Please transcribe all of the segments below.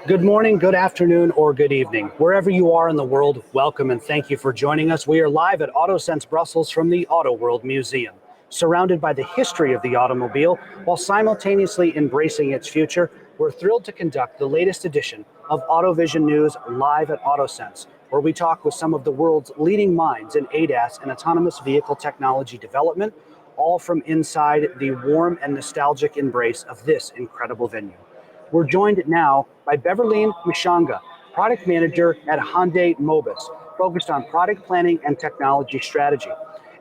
Good morning, good afternoon, or good evening. Wherever you are in the world, welcome and thank you for joining us. We are live at AutoSens Brussels from the Auto World Museum, surrounded by the history of the automobile while simultaneously embracing its future. We're thrilled to conduct the latest edition of AutoVision News live at AutoSens, where we talk with some of the world's leading minds in ADAS and autonomous vehicle technology development, all from inside the warm and nostalgic embrace of this incredible venue. We're joined now by Berveleen Mashonga, product manager at Hyundai Mobis, focused on product planning and technology strategy.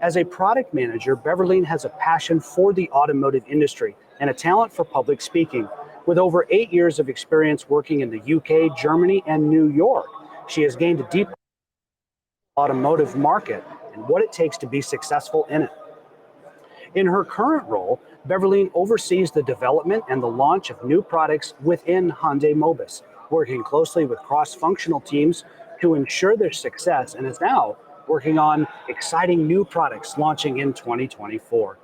As a product manager, Berveleen has a passion for the automotive industry and a talent for public speaking. With over 8 years of experience working in the UK, Germany, and New York, she has gained a deep automotive market and what it takes to be successful in it. In her current role, Berveleen oversees the development and the launch of new products within Hyundai Mobis, working closely with cross-functional teams to ensure their success, and is now working on exciting new products launching in 2024.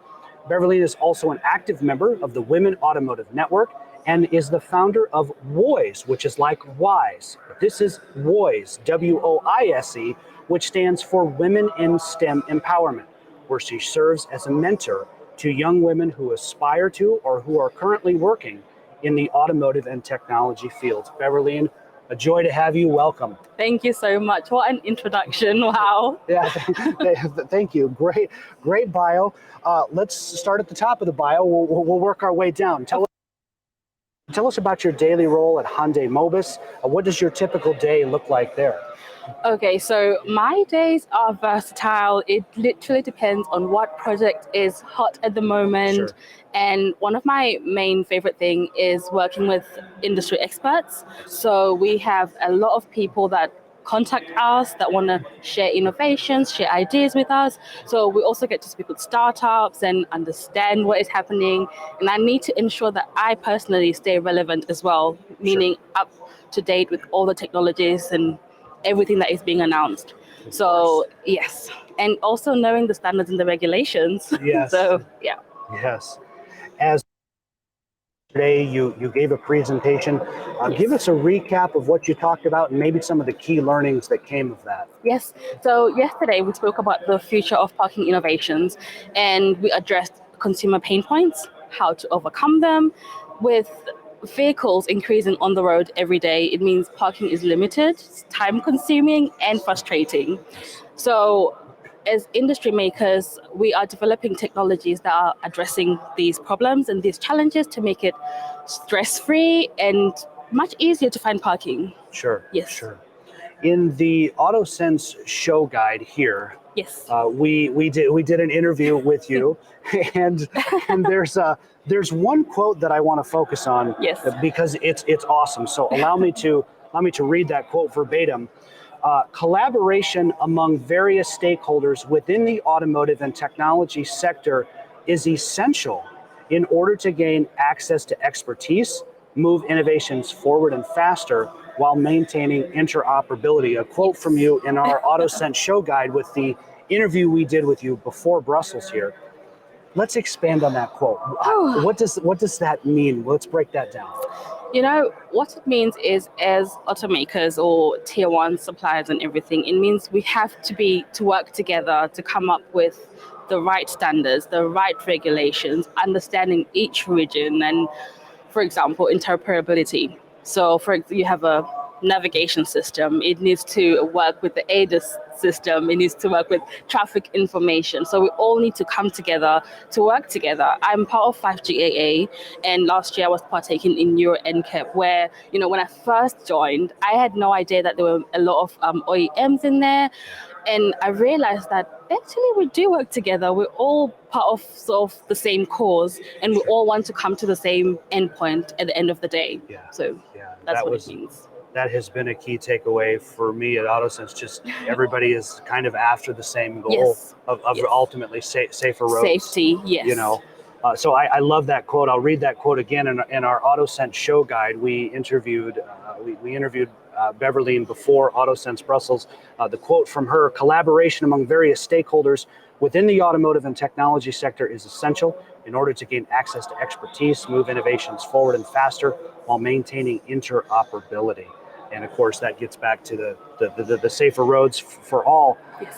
Berveleen is also an active member of the Women Automotive Network and is the founder of WOISE, which is like WISE. This is WOISE, W-O-I-S-E, which stands for Women in STEM Empowerment, where she serves as a mentor to young women who aspire to or who are currently working in the automotive and technology fields. Berveleen, a joy to have you. Welcome. Thank you so much. What an introduction. Wow. Yeah, thank you. Great bio. Let's start at the top of the bio. We'll work our way down. Tell us about your daily role at Hyundai Mobis. What does your typical day look like there? Okay, so my days are versatile. It literally depends on what project is hot at the moment. Sure. And one of my main favorite thing is working with industry experts. So we have a lot of people that contact us that want to share innovations, share ideas with us. So we also get to speak with startups and understand what is happening. And I need to ensure that I personally stay relevant as well, meaning up to date with all the technologies and everything that is being announced. So yes, and also knowing the standards and the regulations. Yes. So yeah. Yes. As today you gave a presentation. Yes. Give us a recap of what you talked about and maybe some of the key learnings that came of that. Yes. So yesterday we spoke about the future of parking innovations, and we addressed consumer pain points, how to overcome them. With vehicles increasing on the road every day, it means parking is limited, time consuming, and frustrating. So as industry makers, we are developing technologies that are addressing these problems and these challenges to make it stress-free and much easier to find parking. Sure. Yes. Sure. In the AutoSens show guide here, yes, we did an interview with you, and there's one quote that I want to focus on. Yes. Because it's awesome. So allow me to read that quote verbatim. Collaboration among various stakeholders within the automotive and technology sector is essential in order to gain access to expertise, move innovations forward and faster, while maintaining interoperability. A quote from you in our AutoSens show guide with the interview we did with you before Brussels here. Let's expand on that quote. What does that mean? Let's break that down. You know, what it means is, as automakers or tier one suppliers and everything, it means we have to work together to come up with the right standards, the right regulations, understanding each region, and, for example, interoperability. So you have a navigation system, it needs to work with the ADAS system, it needs to work with traffic information. So we all need to come together to work together. I'm part of 5GAA, and last year I was partaking in Euro NCAP, where, you know, when I first joined, I had no idea that there were a lot of OEMs in there. And I realized that actually we do work together. We're all part of sort of the same cause, and we all want to come to the same endpoint at the end of the day. Yeah. So that's what it means. That has been a key takeaway for me at AutoSens. Just everybody is kind of after the same goal. Yes. of ultimately safer roads. Safety, yes. You know, so I love that quote. I'll read that quote again in our AutoSens show guide. We interviewed Berveleen before AutoSens Brussels. The quote from her: "Collaboration among various stakeholders within the automotive and technology sector is essential in order to gain access to expertise, move innovations forward and faster while maintaining interoperability. And of course, that gets back to the safer roads for all. Yes.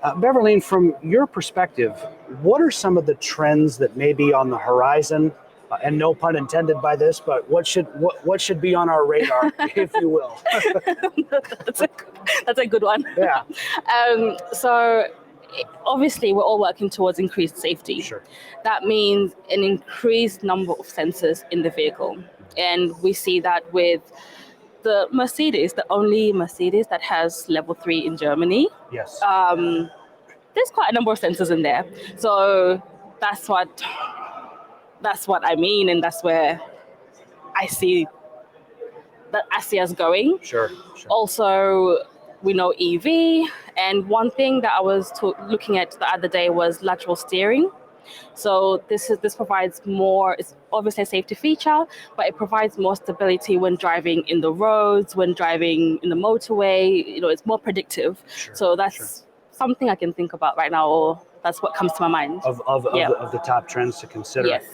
Berveleen, from your perspective, what are some of the trends that may be on the horizon? And no pun intended by this, but what should be on our radar, if you will? That's a good one. Yeah. So obviously, we're all working towards increased safety. Sure. That means an increased number of sensors in the vehicle. And we see that with the Mercedes, the only Mercedes that has level 3 in Germany. Yes. There's quite a number of sensors in there. So that's what I mean, and that's where I see us going. Sure. Also, we know EV, and one thing that I was looking at the other day was lateral steering. So this provides more. It's obviously a safety feature, but it provides more stability when driving in the roads, when driving in the motorway. It's more predictive. Sure, so that's something I can think about right now, or that's what comes to my mind. Of the top trends to consider. Yes.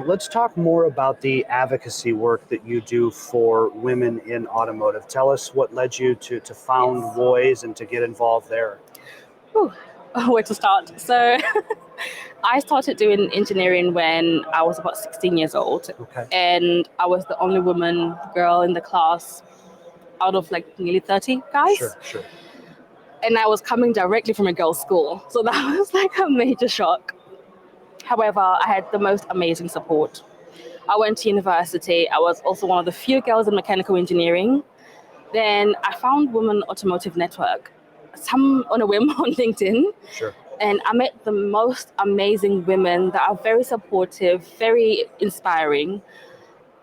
Let's talk more about the advocacy work that you do for women in automotive. Tell us what led you to found Voice and to get involved there. Where to start? So I started doing engineering when I was about 16 years old. Okay. And I was the only girl in the class out of like nearly 30 guys. Sure. And I was coming directly from a girls' school. So that was like a major shock. However, I had the most amazing support. I went to university. I was also one of the few girls in mechanical engineering. Then I found Women Automotive Network, some on a whim on LinkedIn. Sure. And I met the most amazing women that are very supportive, very inspiring.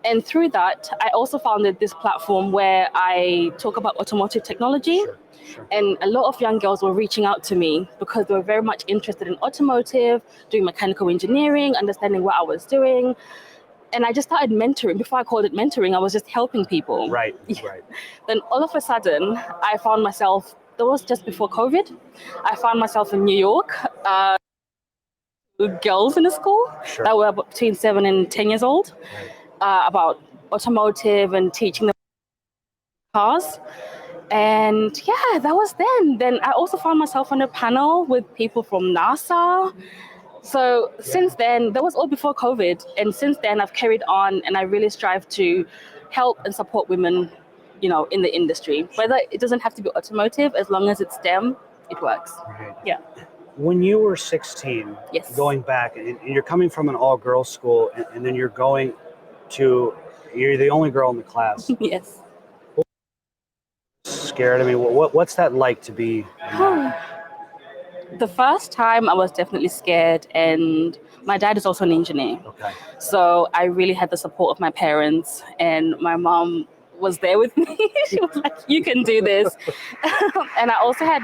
And through that, I also founded this platform where I talk about automotive technology. Sure. And a lot of young girls were reaching out to me because they were very much interested in automotive, doing mechanical engineering, understanding what I was doing. And I just started mentoring. Before I called it mentoring, I was just helping people. Right. Then all of a sudden, I found myself, that was just before COVID, I found myself in New York, with girls in the school that were between 7 and 10 years old, about automotive and teaching them cars. And yeah, that was then. Then I also found myself on a panel with people from NASA. So since then, that was all before COVID. And since then, I've carried on, and I really strive to help and support women, in the industry. Whether it doesn't have to be automotive, as long as it's STEM, it works. Right. Yeah. When you were 16, Yes. going back, and you're coming from an all-girls school, and then you're the only girl in the class. Yes. Scared? I mean, what's that like to be? The first time I was definitely scared, and my dad is also an engineer. Okay. So I really had the support of my parents, and my mom was there with me. She was like, you can do this. And I also had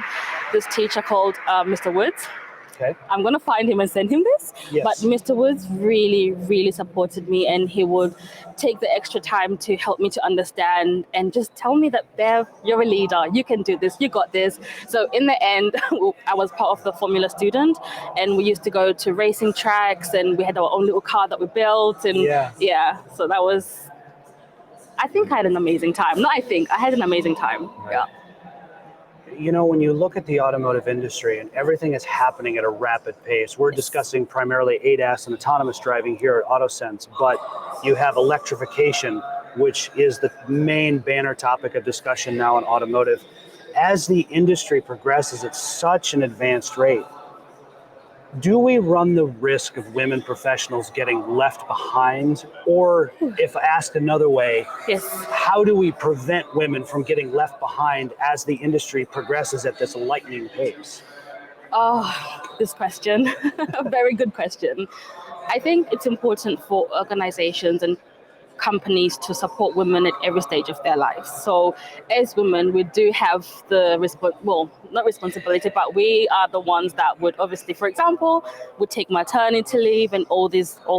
this teacher called Mr. Woods. Okay. I'm going to find him and send him this. Yes. But Mr. Woods really, really supported me, and he would take the extra time to help me to understand and just tell me that, Bev, you're a leader. You can do this. You got this. So in the end, I was part of the Formula Student, and we used to go to racing tracks, and we had our own little car that we built. And so that was, I think I had an amazing time. I had an amazing time. Right. Yeah. When you look at the automotive industry and everything is happening at a rapid pace, we're discussing primarily ADAS and autonomous driving here at AutoSens, but you have electrification, which is the main banner topic of discussion now in automotive. As the industry progresses at such an advanced rate, do we run the risk of women professionals getting left behind? Or if asked another way, how do we prevent women from getting left behind as the industry progresses at this lightning pace? This question, a very good question. I think it's important for organizations and companies to support women at every stage of their lives. So as women, we do have the not responsibility, but we are the ones that would obviously, for example, would take maternity leave and all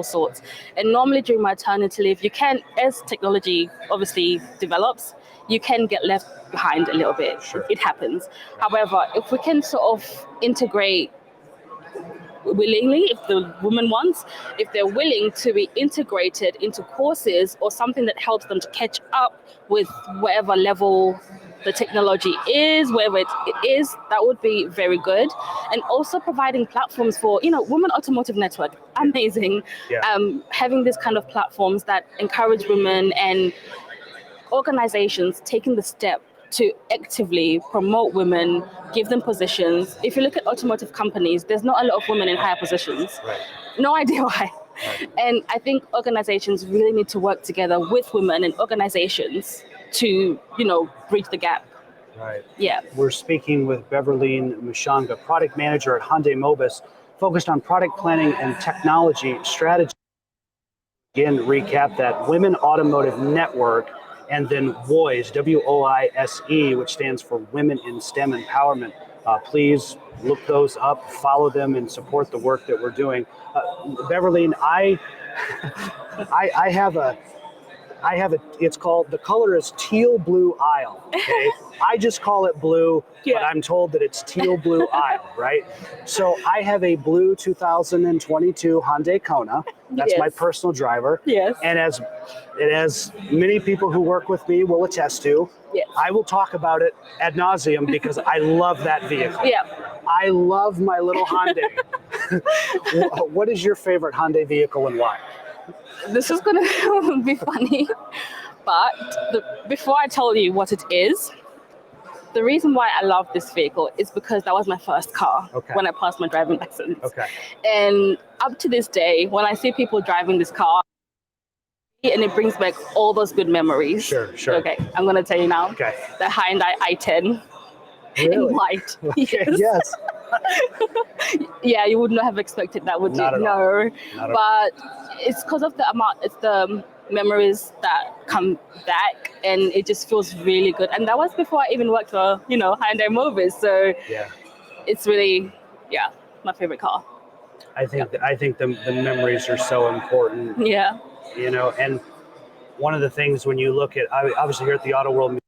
sorts. And normally during maternity leave, you can, as technology obviously develops, you can get left behind a little bit. Sure. It happens. However, if we can sort of integrate willingly, if the woman wants, if they're willing to be integrated into courses or something that helps them to catch up with whatever level the technology is, wherever it is, that would be very good. And also providing platforms for, Women Automotive Network, amazing. Yeah. Having these kind of platforms that encourage women and organizations taking the step to actively promote women, give them positions. If you look at automotive companies, there's not a lot of women in higher positions. Right. No idea why. Right. And I think organizations really need to work together with women and organizations to, bridge the gap. Right. Yeah. We're speaking with Berveleen Mashonga, product manager at Hyundai Mobis, focused on product planning and technology strategy. Again, recap that Women Automotive Network, and then WOISE, WOISE, which stands for Women in STEM Empowerment. Please look those up, follow them, and support the work that we're doing. Berveleen, I have a, it's called, the color is teal blue aisle, okay? I just call it blue, but I'm told that it's teal blue aisle, right? So I have a blue 2022 Hyundai Kona. That's my personal driver. Yes. And as many people who work with me will attest to, I will talk about it ad nauseum because I love that vehicle. Yeah. I love my little Hyundai. What is your favorite Hyundai vehicle and why? This is going to be funny, but before I tell you what it is, the reason why I love this vehicle is because that was my first car when I passed my driving license. Okay. And up to this day, when I see people driving this car, and it brings back all those good memories. Sure. Okay, I'm going to tell you now. Okay. The Hyundai i10 in white. Okay, yes. Yeah, you would not have expected that, would you? Not at all. No. Not at But it's because of the amount, it's the memories that come back, and it just feels really good. And that was before I even worked for, Hyundai Mobis. So it's really, my favorite car. I think the memories are so important. Yeah. And one of the things when you look at, obviously here at the Auto World,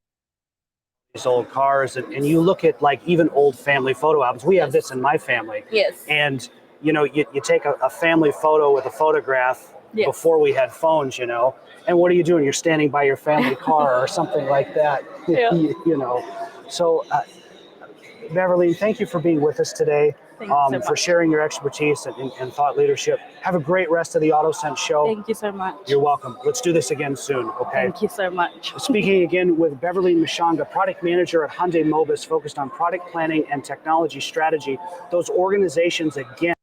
these old cars, and you look at like even old family photo albums. We have this in my family. Yes. And you take a family photo with a photograph before we had phones, and what are you doing? You're standing by your family car or something like that. Yeah. So Berveleen, thank you for being with us today. Thank you so much. For sharing your expertise and thought leadership. Have a great rest of the AutoSense show. Thank you so much. You're welcome. Let's do this again soon, okay? Thank you so much. Speaking again with Berveleen Mashonga, product manager at Hyundai Mobis, focused on product planning and technology strategy. Those organizations, again,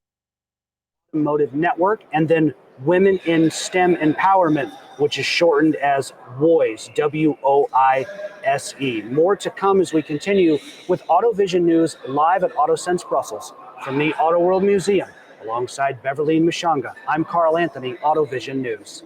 Automotive Network, and then Women in STEM Empowerment, which is shortened as WOISE, WOISE. More to come as we continue with AutoVision News live at AutoSense Brussels from the Auto World Museum. Alongside Berveleen Mashonga, I'm Carl Anthony, AutoVision News.